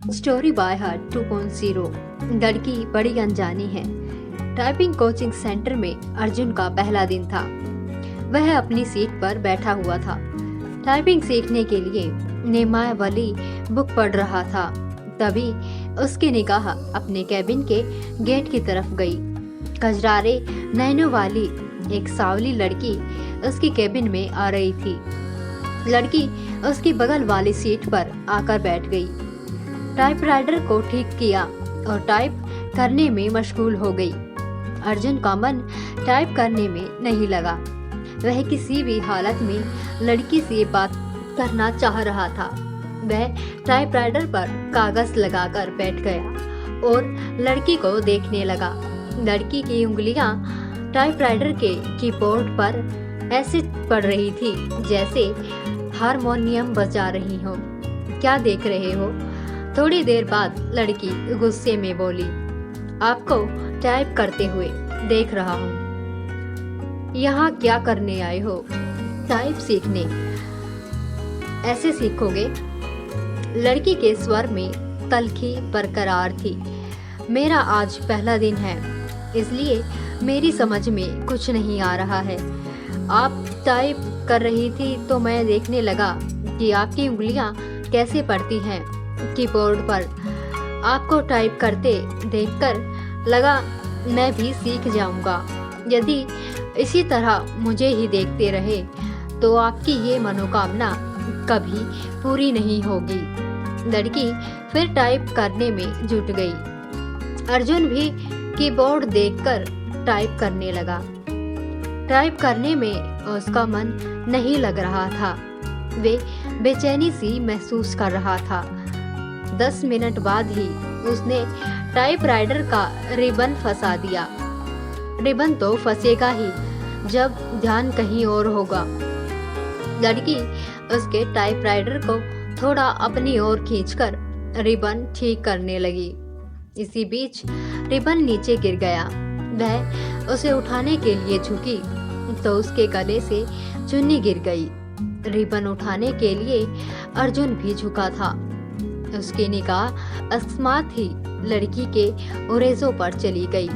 Story by heart 2.0। लड़की बड़ी अनजानी है। टाइपिंग कोचिंग सेंटर में अर्जुन का पहला दिन था। वह अपनी सीट पर बैठा हुआ था। टाइपिंग सीखने के लिए नियमावली बुक पढ़ रहा था। तभी उसकी निगाह अपने कैबिन के गेट की तरफ गई। कजरारे नैनों वाली एक सांवली लड़की उसकी कैबिन में आ रही थी। लड़की उसकी बगल वाली सीट पर आकर बैठ गई। टाइपराइटर को ठीक किया और टाइप करने में मशगूल हो गई। अर्जुन का मन टाइप करने में नहीं लगा। वह किसी भी हालत में लड़की से बात करना चाह रहा था। वह टाइपराइटर पर कागज लगाकर बैठ गया और लड़की को देखने लगा। लड़की की उंगलियां टाइपराइटर के कीबोर्ड पर ऐसे पड़ रही थी जैसे हारमोनियम बजा रही हो। क्या देख रहे हो? थोड़ी देर बाद लड़की गुस्से में बोली, आपको टाइप करते हुए देख रहा हूँ। यहाँ क्या करने आए हो? टाइप सीखने। ऐसे सीखोगे? लड़की के स्वर में तल्खी बरकरार थी। मेरा आज पहला दिन है, इसलिए मेरी समझ में कुछ नहीं आ रहा है। आप टाइप कर रही थी तो मैं देखने लगा कि आपकी उंगलियां कैसे पड़ती हैं कीबोर्ड पर। आपको टाइप करते देखकर लगा मैं भी सीख जाऊंगा। यदि इसी तरह मुझे ही देखते रहे तो आपकी ये मनोकामना कभी पूरी नहीं होगी। लड़की फिर टाइप करने में जुट गई। अर्जुन भी कीबोर्ड देखकर टाइप करने लगा। टाइप करने में उसका मन नहीं लग रहा था। वे बेचैनी सी महसूस कर रहा था। 10 मिनट बाद ही उसने टाइपराइटर का रिबन फंसा दिया। रिबन तो फंसेगा ही जब ध्यान कहीं और होगा। लड़की उसके टाइपराइटर को थोड़ा अपनी ओर खींचकर रिबन ठीक करने लगी। इसी बीच रिबन नीचे गिर गया। वह उसे उठाने के लिए झुकी तो उसके गले से चुन्नी गिर गई। रिबन उठाने के लिए अर्जुन भी झुका था। उसकी निगाह अकस्मात ही लड़की के ओरेजों पर चली गई।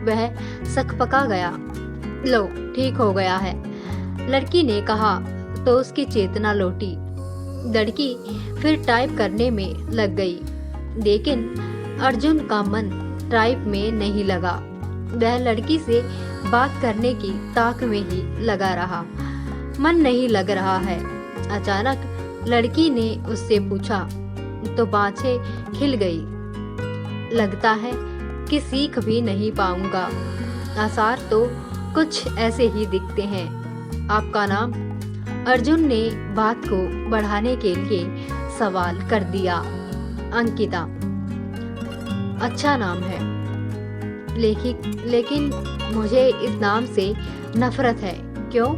वह सकपका गया। लो, ठीक हो गया है, लड़की ने कहा तो उसकी चेतना लौटी। लड़की फिर टाइप करने में लग गई, लेकिन अर्जुन का मन टाइप में नहीं लगा। वह लड़की से बात करने की ताक में ही लगा रहा। मन नहीं लग रहा है। अचानक लड़की ने उससे पूछा तो बाँछें खिल गई। लगता है कि सीख भी नहीं पाऊंगा। आसार तो कुछ ऐसे ही दिखते हैं। आपका नाम? अर्जुन ने बात को बढ़ाने के लिए सवाल कर दिया। अंकिता। अच्छा नाम है, लेकिन मुझे इस नाम से नफरत है। क्यों?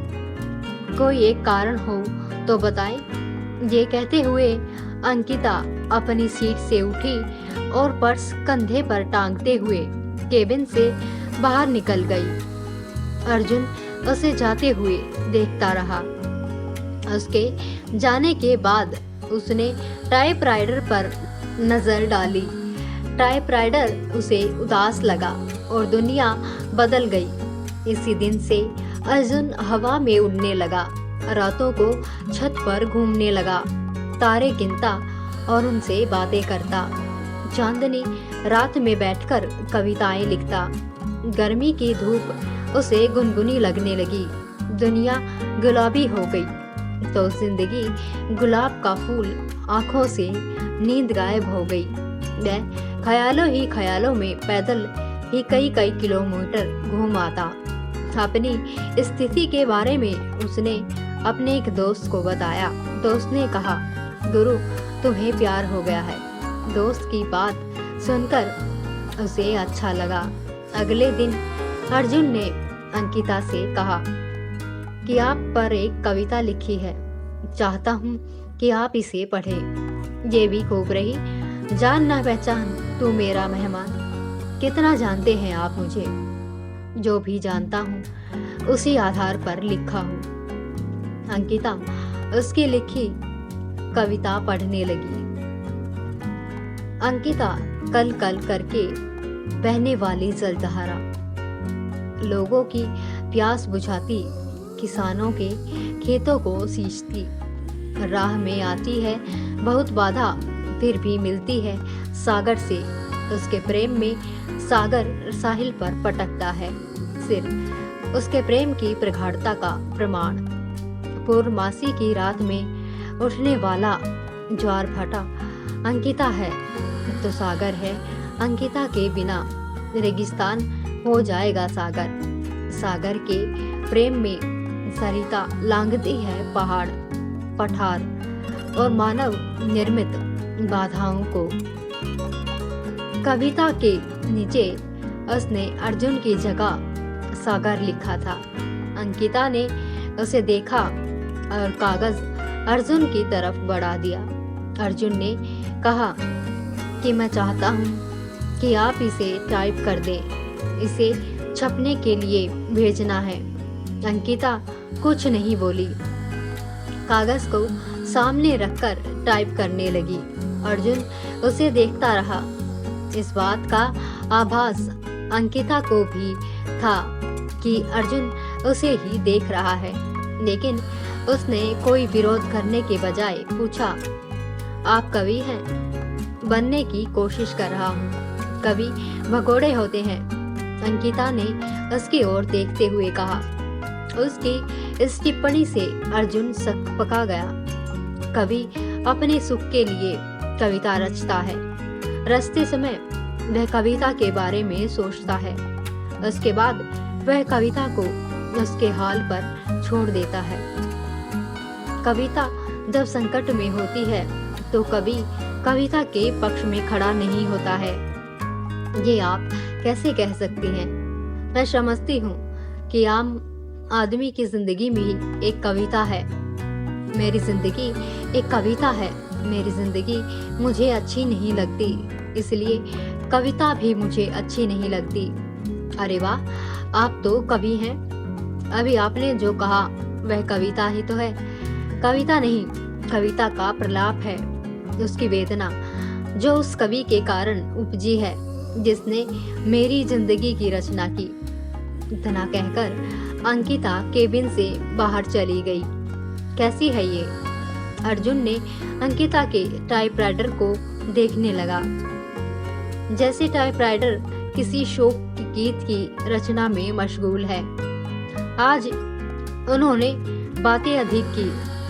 कोई एक कारण हो तो बताएं। ये कहते हुए अंकिता अपनी सीट से उठी और पर्स कंधे पर टांगते हुए केबिन से बाहर निकल गई। अर्जुन उसे जाते हुए देखता रहा। उसके जाने के बाद उसने टाइपराइटर पर नजर डाली। टाइपराइटर उसे उदास लगा और दुनिया बदल गई। इसी दिन से अर्जुन हवा में उड़ने लगा, रातों को छत पर घूमने लगा, तारे गिनता और उनसे बातें करता। चांदनी रात में बैठकर कविताएं लिखता। गर्मी की धूप उसे गुनगुनी लगने लगी। दुनिया गुलाबी हो गई तो जिंदगी गुलाब का फूल आंखों से नींद गायब हो गई। वह ख्यालों ही ख्यालों में पैदल ही कई किलोमीटर घूम आता। अपनी स्थिति के बारे में उसने अपने एक दोस्त को बताया। दोस्त ने कहा, गुरु, तुम्हें प्यार हो गया है। दोस्त की बात सुनकर उसे अच्छा लगा। अगले दिन अर्जुन ने अंकिता से कहा कि आप पर एक कविता लिखी है, चाहता हूँ कि आप इसे पढ़ें। ये भी खूब रही, जान ना पहचान तू मेरा मेहमान। कितना जानते हैं आप मुझे? जो भी जानता हूँ उसी आधार पर लिखा हूँ। अंकिता उसकी लिखी कविता पढ़ने लगी। अंकिता कल कल करके बहने वाली जलधारा, लोगों की प्यास बुझाती, किसानों के खेतों को सींचती। राह में आती है बहुत बाधा, फिर भी मिलती है सागर से। उसके प्रेम में सागर साहिल पर पटकता है, सिर्फ उसके प्रेम की प्रगाढ़ता का प्रमाण। पूर्णमासी की रात में उठने वाला ज्वार भाटा अंकिता है तो सागर है। अंकिता के बिना रेगिस्तान हो जाएगा सागर। सागर के प्रेम में सरिता लांघती है पहाड़, पठार और मानव निर्मित बाधाओं को। कविता के नीचे उसने अर्जुन की जगह सागर लिखा था। अंकिता ने उसे देखा और कागज अर्जुन की तरफ बढ़ा दिया। अर्जुन ने कहा कि मैं चाहता हूँ कि आप इसे टाइप कर दें, इसे छपने के लिए भेजना है। अंकिता कुछ नहीं बोली, कागज को सामने रखकर टाइप करने लगी। अर्जुन उसे देखता रहा। इस बात का आभास अंकिता को भी था कि अर्जुन उसे ही देख रहा है, लेकिन उसने कोई विरोध करने के बजाय पूछा, आप कवि हैं? बनने की कोशिश कर रहा हूँ। कवि भगोड़े होते हैं, अंकिता ने उसकी ओर देखते हुए कहा। उसकी इस टिप्पणी से अर्जुन सकपका गया। कवि अपने सुख के लिए कविता रचता है। रचते समय वह कविता के बारे में सोचता है, उसके बाद वह कविता को उसके हाल पर छोड़ देता है। कविता जब संकट में होती है तो कवि कविता के पक्ष में खड़ा नहीं होता है। ये आप कैसे कह सकती हैं? मैं समझती हूँ कि आम आदमी की जिंदगी में एक कविता है। मेरी जिंदगी एक कविता है। मेरी जिंदगी मुझे अच्छी नहीं लगती, इसलिए कविता भी मुझे अच्छी नहीं लगती। अरे वाह, आप तो कवि हैं। अभी आपने जो कहा वह कविता ही तो है। कविता नहीं, कविता का प्रलाप है, उसकी वेदना जो उस कवि के कारण उपजी है जिसने मेरी जिंदगी की रचना की। इतना कहकर अंकिता केबिन से बाहर चली गई। कैसी है ये? अर्जुन ने अंकिता के टाइपराइटर को देखने लगा, जैसे टाइपराइटर किसी शोक गीत की रचना में मशगूल है। आज उन्होंने बातें अधिक की।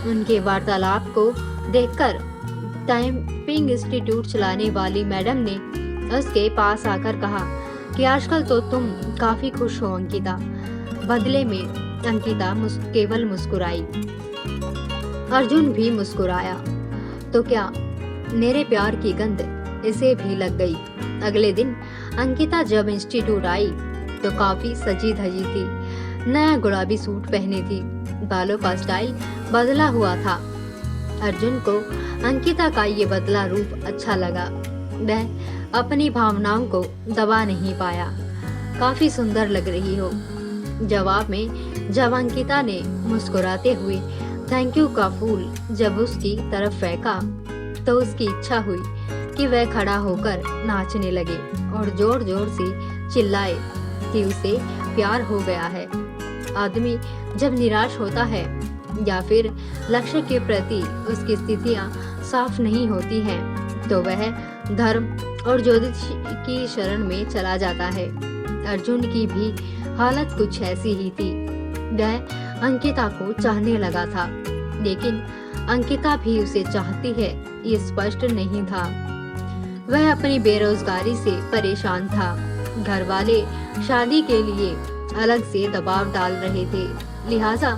उनके वार्तालाप को देखकर टाइपिंग इंस्टीट्यूट चलाने वाली मैडम ने उसके पास आकर कहा कि आजकल तो तुम काफी खुश हो अंकिता। बदले में अंकिता केवल मुस्कुराई। अर्जुन भी मुस्कुराया। तो क्या मेरे प्यार की गंध इसे भी लग गई? अगले दिन अंकिता जब इंस्टीट्यूट आई तो काफी सजी धजी थी। नया गुलाबी सूट पहनी थी, बालों का स्टाइल बदला हुआ था। अर्जुन को अंकिता का ये बदला रूप अच्छा लगा। वह अपनी भावनाओं को दबा नहीं पाया। काफी सुंदर लग रही हो। जवाब में जब अंकिता ने मुस्कुराते हुए थैंक यू का फूल जब उसकी तरफ फेंका तो उसकी इच्छा हुई कि वह खड़ा होकर नाचने लगे और जोर जोर से चिल्लाए कि उसे प्यार हो गया है। आदमी जब निराश होता है या फिर लक्ष्य के प्रति उसकी स्थितियां साफ नहीं होती हैं तो वह धर्म और ज्योतिष की शरण में चला जाता है। अर्जुन की भी हालत कुछ ऐसी ही थी। वह अंकिता को चाहने लगा था, लेकिन अंकिता भी उसे चाहती है ये स्पष्ट नहीं था। वह अपनी बेरोजगारी से परेशान था। घर वाले शादी के लिए अलग से दबाव डाल रहे थे, लिहाजा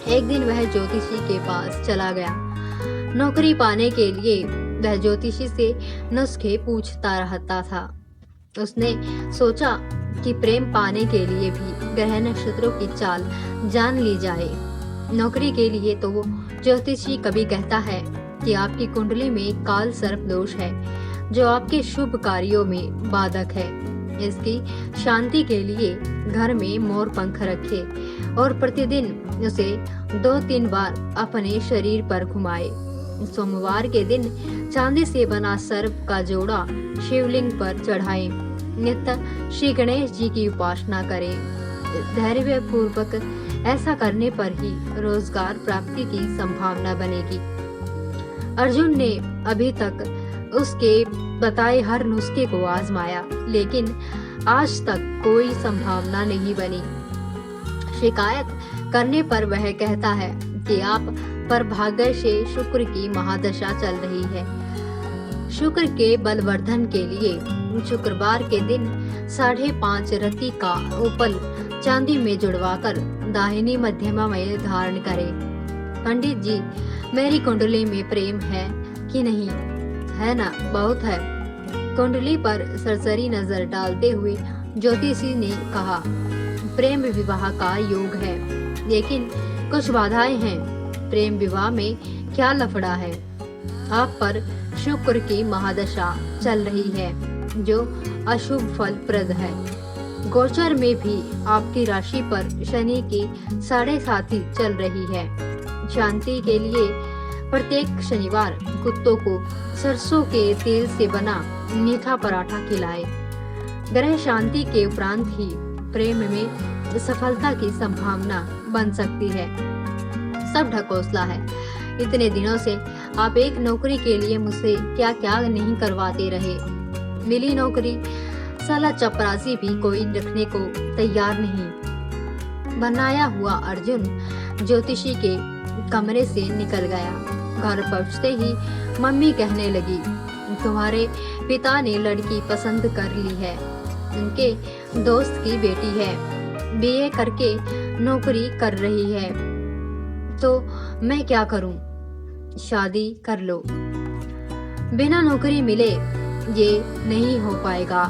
एक दिन वह ज्योतिषी के पास चला गया। नौकरी पाने के लिए वह ज्योतिषी से नुस्खे पूछता रहता था। उसने सोचा कि प्रेम पाने के लिए भी ग्रह नक्षत्रों की चाल जान ली जाए। नौकरी के लिए तो वो ज्योतिषी कभी कहता है कि आपकी कुंडली में काल सर्प दोष है जो आपके शुभ कार्यों में बाधक है। इसकी शांति के लिए घर में मोर पंख रखे और प्रतिदिन उसे 2-3 बार अपने शरीर पर घुमाए। सोमवार के दिन चांदी से बना सर्प का जोड़ा शिवलिंग पर चढ़ाएं। नित्य श्री गणेश जी की उपासना करें। धैर्य पूर्वक ऐसा करने पर ही रोजगार प्राप्ति की संभावना बनेगी। अर्जुन ने अभी तक उसके बताए हर नुस्खे को आजमाया, लेकिन आज तक कोई संभावना नहीं बनी। शिकायत करने पर वह कहता है कि आप पर भाग्य से शुक्र की महादशा चल रही है। शुक्र के बलवर्धन के लिए शुक्रवार के दिन 5.5 रति का उपल चांदी में जुड़वाकर दाहिनी मध्यमा में धारण करें। पंडित जी, मेरी कुंडली में प्रेम है कि नहीं? है ना? बहुत है। कुंडली पर सरसरी नजर डालते हुए ज्योतिषी ने कहा, प्रेम विवाह का योग है, लेकिन कुछ बाधाएं हैं। प्रेम विवाह में क्या लफड़ा है? आप पर शुक्र की महादशा चल रही है, जो अशुभ फल प्रद है। गोचर में भी आपकी राशि पर शनि की 7.5 चल रही है। शांति के लिए प्रत्येक शनिवार कुत्तों को सरसों के तेल से बना मीठा पराठा खिलाएं। ग्रह शांति के उपरांत ही प्रेम में सफलता की संभावना बन सकती है। सब ढकोसला है। इतने दिनों से आप एक नौकरी के लिए मुझसे क्या क्या नहीं करवाते रहे। मिली नौकरी, साला चपरासी भी कोई रखने को तैयार नहीं। बनाया हुआ अर्जुन ज्योतिषी के कमरे से निकल गया। घर पहुंचते ही मम्मी कहने लगी, तुम्हारे पिता ने लड़की पसंद कर ली है। उनके दोस्त की बेटी है, बीए करके नौकरी कर रही है। तो मैं क्या करूं? शादी कर लो। बिना नौकरी मिले ये नहीं हो पाएगा।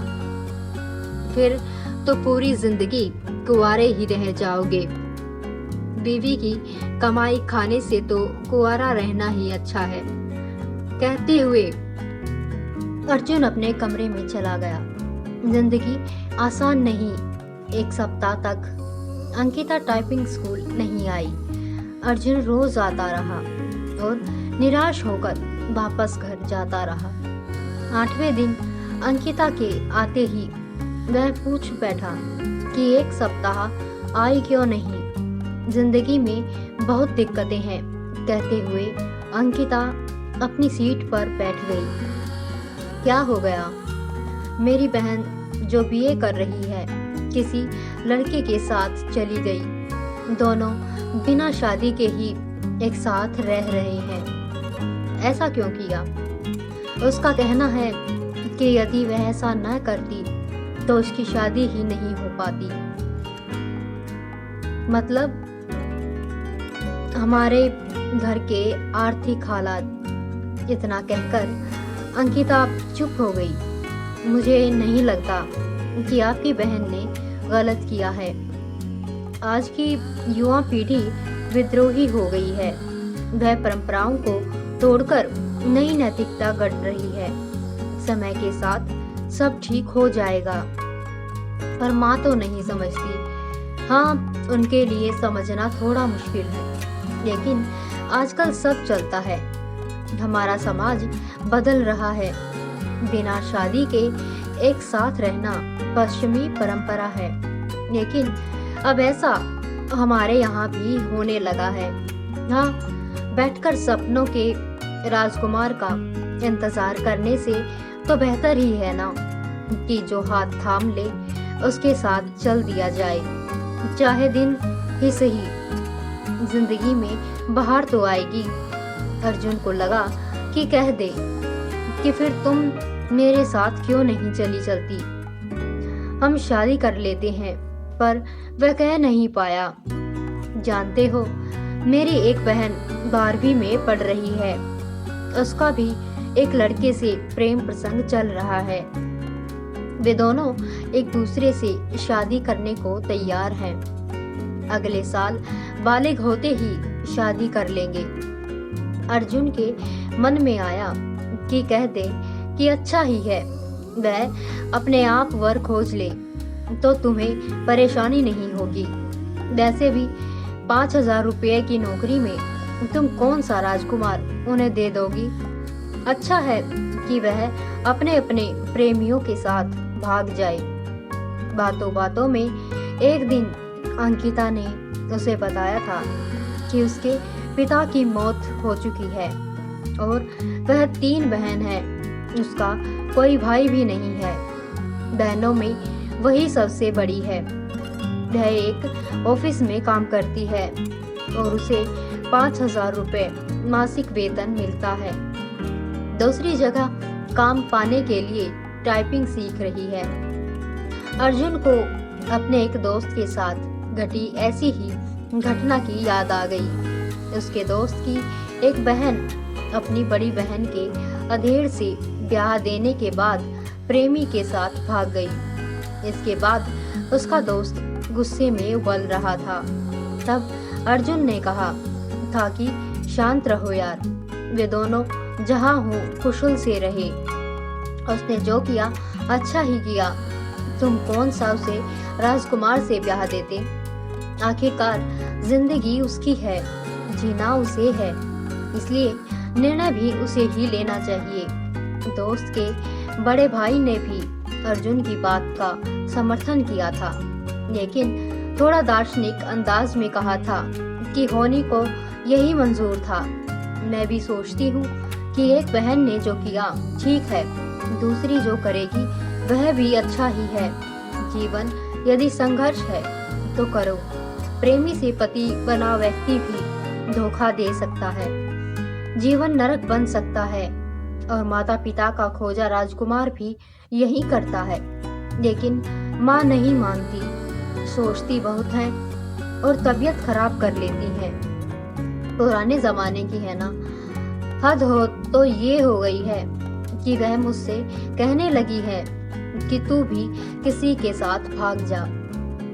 फिर तो पूरी जिंदगी कुंवारे ही रह जाओगे। बीवी की कमाई खाने से तो कुंवारा रहना ही अच्छा है। कहते हुए अर्जुन अपने कमरे में चला गया। जिंदगी आसान नहीं। एक सप्ताह तक अंकिता टाइपिंग स्कूल नहीं आई। अर्जुन रोज आता रहा और निराश होकर वापस घर जाता रहा। 8वें दिन अंकिता के आते ही वह पूछ बैठा कि एक सप्ताह आई क्यों नहीं? जिंदगी में बहुत दिक्कतें हैं। कहते हुए अंकिता अपनी सीट पर बैठ गई। क्या हो गया? मेरी बहन जो बीए कर रही है, किसी लड़के के साथ चली गई। दोनों बिना शादी के ही एक साथ रह रहे हैं। ऐसा क्यों किया? उसका कहना है कि यदि वह ऐसा न करती तो उसकी शादी ही नहीं हो पाती। मतलब हमारे घर के आर्थिक हालात। इतना कहकर अंकिता चुप हो गई। मुझे नहीं लगता कि आपकी बहन ने गलत किया है। आज की युवा पीढ़ी विद्रोही हो गई है। वह परंपराओं को तोड़कर नई नैतिकता गढ़ रही है। समय के साथ सब ठीक हो जाएगा। पर माँ तो नहीं समझती। हाँ, उनके लिए समझना थोड़ा मुश्किल है, लेकिन आजकल सब चलता है। हमारा समाज बदल रहा है। बिना शादी के एक साथ रहना पश्चिमी परंपरा है, लेकिन अब ऐसा हमारे यहाँ भी होने लगा है। हाँ, बैठकर सपनों के राजकुमार का इंतजार करने से तो बेहतर ही है ना कि जो हाथ थाम ले उसके साथ चल दिया जाए। चाहे दिन ही सही, जिंदगी में बाहर तो आएगी। अर्जुन को लगा कि कह दे कि फिर तुम मेरे साथ क्यों नहीं चलती। हम शादी कर लेते हैं, पर वह कह नहीं पाया। जानते हो, मेरी एक बहन 12वीं में पढ़ रही है। उसका भी एक लड़के से प्रेम प्रसंग चल रहा है। वे दोनों एक दूसरे से शादी करने को तैयार हैं। अगले साल बालिग होते ही शादी कर लेंगे। अर्जुन के मन में आया कि कह दे कि अच्छा ही है, वह अपने आप वर खोज ले तो तुम्हें परेशानी नहीं होगी। वैसे भी 5,000 रुपये की नौकरी में तुम कौन सा राजकुमार उन्हें दे दोगी। अच्छा है कि वह अपने अपने प्रेमियों के साथ भाग जाए। बातों बातों में एक दिन अंकिता ने उसे बताया था कि उसके पिता की मौत हो चुकी है और वह 3 बहन है। उसका कोई भाई भी नहीं है। बहनों में वही सबसे बड़ी है। वह एक ऑफिस में काम करती है और उसे 5,000 रुपये मासिक वेतन मिलता है। दूसरी जगह काम पाने के लिए टाइपिंग सीख रही है। अर्जुन को अपने एक दोस्त के साथ घटी ऐसी ही घटना की याद आ गई। उसके दोस्त की एक बहन अपनी बड़ी बहन के अधेड़ से ब्याह देने के बाद प्रेमी के साथ भाग गई। इसके बाद उसका दोस्त गुस्से में उबल रहा था। तब अर्जुन ने कहा था कि शांत रहो यार, वे दोनों जहाँ हो कुशल से रहे। उसने जो किया अच्छा ही किया। तुम कौन सा उसे राजकुमार से ब्याह देते? आखिरकार जिंदगी उसकी है, जीना उसे है, इसलिए निर्णय भी उसे ही लेना चाहिए। दोस्त के बड़े भाई ने भी अर्जुन की बात का समर्थन किया था, लेकिन थोड़ा दार्शनिक अंदाज में कहा था कि होनी को यही मंजूर था। मैं भी सोचती हूँ कि एक बहन ने जो किया ठीक है, दूसरी जो करेगी वह भी अच्छा ही है। जीवन यदि संघर्ष है तो करो। प्रेमी से पति बना व्यक्ति भी धोखा दे सकता है। जीवन नरक बन सकता है और माता पिता का खोजा राजकुमार भी यही करता है। लेकिन माँ नहीं मानती, सोचती बहुत है और तबीयत खराब कर लेती है। पुराने जमाने की है ना। हद हो तो ये हो गई है कि वह मुझसे कहने लगी है कि तू भी किसी के साथ भाग जा।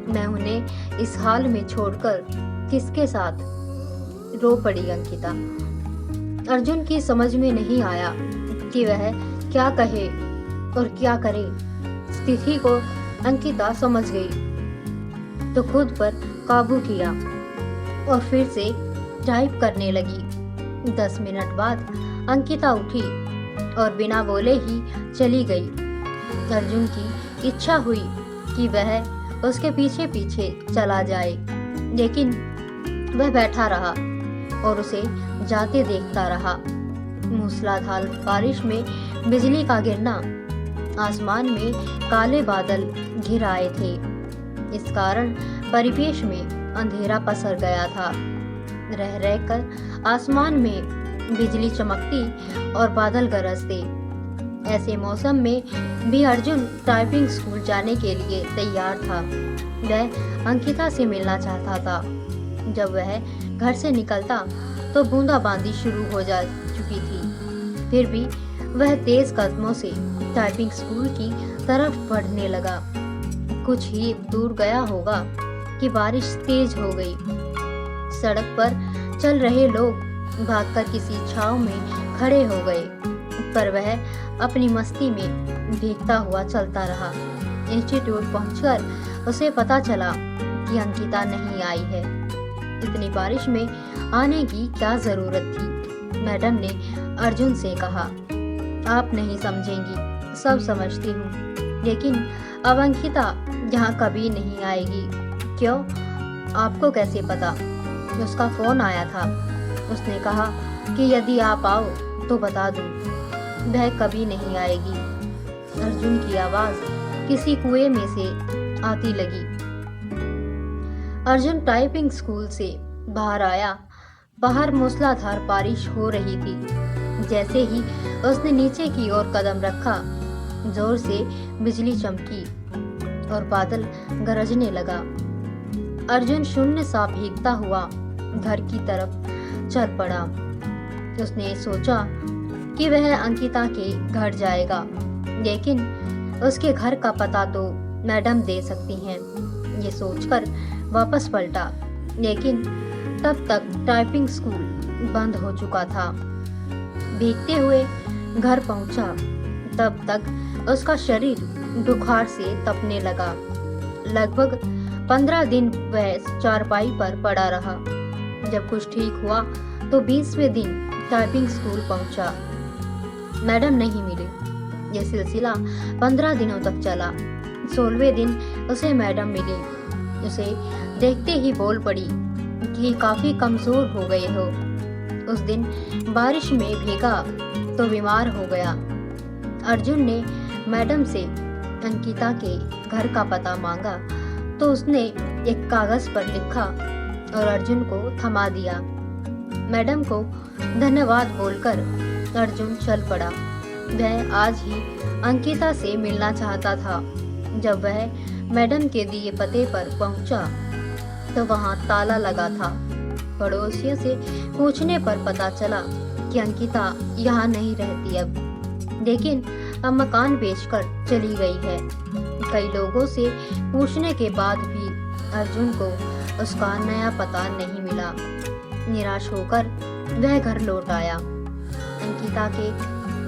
मैं उन्हें इस हाल में छोड़कर किसके साथ? रो पड़ी अंकिता। अर्जुन की समझ में नहीं आया कि वह क्या कहे और क्या करे। स्थिति को अंकिता समझ गई तो खुद पर काबू किया और फिर से टाइप करने लगी। 10 मिनट बाद अंकिता उठी और बिना बोले ही चली गई। अर्जुन की इच्छा हुई कि वह उसके पीछे पीछे चला जाए, लेकिन वह बैठा रहा और उसे जाते देखता रहा। मूसलाधार बारिश में बिजली का गिरना, आसमान में काले बादल घिर आए थे। इस कारण परिवेश में अंधेरा पसर गया था। रह रहकर आसमान में बिजली चमकती और बादल गरजते। ऐसे मौसम में भी अर्जुन टाइपिंग स्कूल जाने के लिए तैयार था। वह अंकिता से मिलना चाहता था। जब वह घर से निकलता तो बूंदाबांदी शुरू हो जा चुकी थी। फिर भी वह तेज कदमों से टाइपिंग स्कूल की तरफ बढ़ने लगा। कुछ ही दूर गया होगा कि बारिश तेज हो गई। सड़क पर चल रहे लोग भागकर किसी छांव में खड़े हो गए, पर वह अपनी मस्ती में भीगता हुआ चलता रहा। इंस्टीट्यूट पहुंचकर उसे पता चला कि अंकिता नहीं आई है। इतनी बारिश में आने की क्या जरूरत थी? मैडम ने अर्जुन से कहा, आप नहीं समझेंगी, सब समझती हूँ, लेकिन अब अंकिता यहाँ कभी नहीं आएगी। क्यों? आपको कैसे पता? उसका फोन आया था। उसने कहा कि यदि आप आओ तो बता दूं, वह कभी नहीं आएगी। अर्जुन की आवाज किसी कुएं में से आती लगी। अर्जुन टाइपिंग स्कूल से बाहर आया। बाहर मूसलाधार बारिश हो रही थी। जैसे ही उसने नीचे की ओर कदम रखा, जोर से बिजली चमकी और बादल गरजने लगा। अर्जुन शून्य सा भीगता हुआ घर की तरफ चल पड़ा। उसने सोचा कि वह अंकिता के घर जाएगा, लेकिन उसके घर का पता तो मैडम दे सकती हैं। ये सोचकर वापस पलटा, लेकिन तब तक टाइपिंग स्कूल बंद हो चुका था। भीगते हुए घर पहुंचा, तब तक उसका शरीर बुखार से तपने लगा। लगभग 15 दिन वह चारपाई पर पड़ा रहा। जब कुछ ठीक हुआ तो 20वें दिन टाइपिंग स्कूल पहुंचा। मैडम नहीं मिली। यह सिलसिला 15 दिनों तक चला। 16वें दिन उसे मैडम मिली। उसे देखते ही बोल पड़ी कि काफी कमजोर हो गए हो। उस दिन बारिश में भीगा तो बीमार हो गया। अर्जुन ने मैडम से अंकिता के घर का पता मांगा तो उसने एक कागज पर लिखा और अर्जुन को थमा दिया। मैडम को धन्यवाद बोलकर अर्जुन चल पड़ा। वह आज ही अंकिता से मिलना चाहता था। जब वह मैडम के दिए पते पर पहुंचा तो वहां ताला लगा था। पड़ोसियों से पूछने पर पता चला कि अंकिता यहाँ नहीं रहती अब, लेकिन अब मकान बेचकर चली गई है। कई लोगों से पूछने के बाद भी अर्जुन को उसका नया पता नहीं मिला। निराश होकर वह घर लौट आया। अंकिता के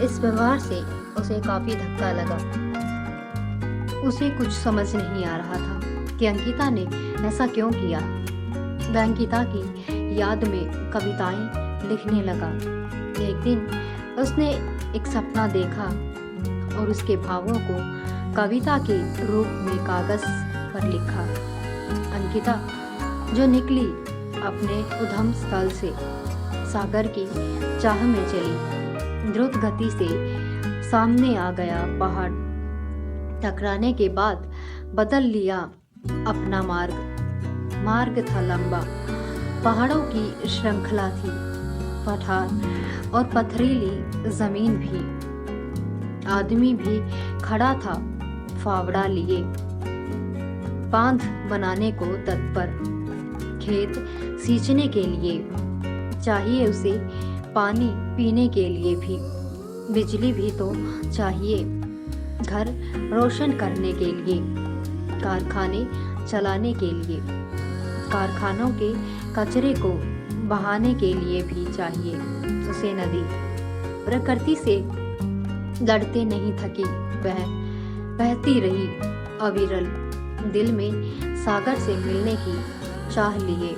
इस व्यवहार से उसे काफी धक्का लगा। उसे कुछ समझ नहीं आ रहा था कि अंकिता ने ऐसा क्यों किया। वह अंकिता की याद में कविताएं लिखने लगा। एक दिन उसने एक सपना देखा और उसके भावों को कविता के रूप में कागज पर लिखा। अंकिता जो निकली अपने उद्गम स्थल से सागर की चाह में चली। द्रुत गति से सामने आ गया पहाड़। टकराने के बाद बदल लिया अपना मार्ग था लंबा। पहाड़ों की श्रृंखला थी, पठार और पथरीली जमीन भी। आदमी भी खड़ा था फावड़ा लिए, बांध बनाने को तत्पर। खेत सींचने के लिए चाहिए उसे पानी पीने के लिए भी। बिजली भी तो चाहिए घर रोशन करने के लिए, कारखाने चलाने के लिए। कारखानों के कचरे को बहाने के लिए भी चाहिए उसे नदी। प्रकृति से लड़ते नहीं थकी वह, बहती रही अविरल। दिल में सागर से मिलने की चाह लिए।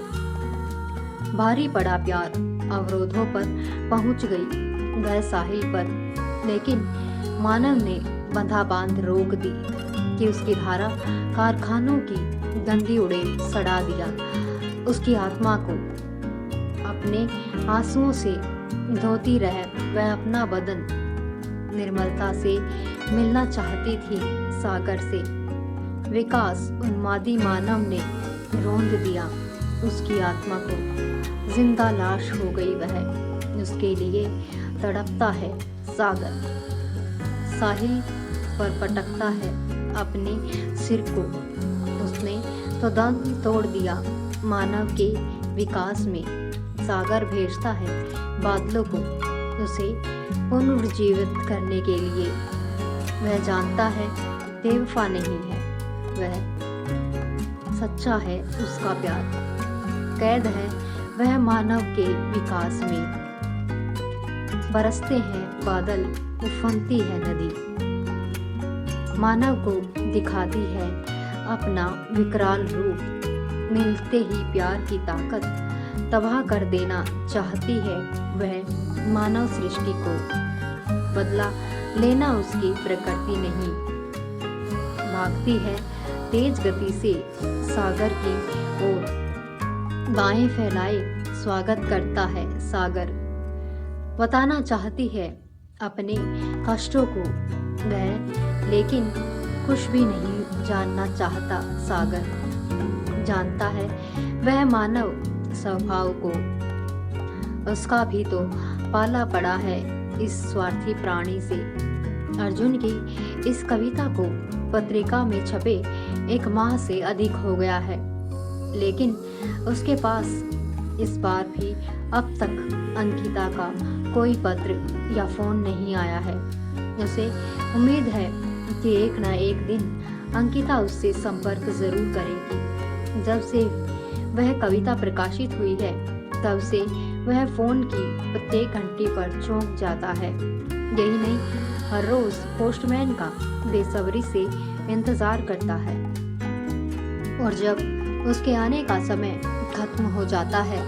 भारी पड़ा प्यार अवरोधों पर पहुंच गई वह साहिल पर, लेकिन मानव ने बंधा बांध रोक दी कि उसकी धारा कारखानों की गंदी उड़ेल सड़ा दिया। उसकी आत्मा को अपने आंसुओं से धोती रह वह अपना बदन निर्मलता से मिलना चाहती थी सागर से। विकास उन्मादी मानव ने रोंद दिया उसकी आत्मा को। जिंदा लाश हो गई वह, उसके लिए तड़पता है सागर। साहिल पर पटकता है अपने सिर को। उसने तो दम तोड़ दिया मानव के विकास में। सागर भेजता है बादलों को उसे पुनर्जीवित करने के लिए। वह जानता है बेवफा नहीं है वह, सच्चा है उसका प्यार। कैद है वह मानव के विकास में। बरसते हैं बादल, उफनती है नदी। मानव को दिखाती है अपना विकराल रूप। मिलते ही प्यार की ताकत तबाह कर देना चाहती है वह मानव सृष्टि को। बदला लेना उसकी प्रकृति नहीं। भागती है तेज गति से सागर की ओर। बाएं फैलाए स्वागत करता है सागर। बताना चाहती है अपने कष्टों को वह, लेकिन कुछ भी नहीं जानना चाहता सागर। जानता है वह मानव स्वभाव को। उसका भी तो पाला पड़ा है इस स्वार्थी प्राणी से। अर्जुन की इस कविता को पत्रिका में छपे 1 माह से अधिक हो गया है, लेकिन उसके पास इस बार भी अब तक अंकिता का कोई पत्र या फोन नहीं आया है। उसे उम्मीद है कि एक न एक दिन अंकिता उससे संपर्क जरूर करेगी। जब से वह कविता प्रकाशित हुई है तब से वह फोन की प्रत्येक घंटी पर चौंक जाता है। यही नहीं, हर रोज पोस्टमैन का बेसब्री से इंतजार करता है, और जब उसके आने का समय खत्म हो जाता है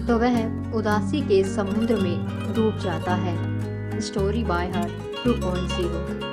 तो वह उदासी के समुद्र में डूब जाता है। Story by her 2.0।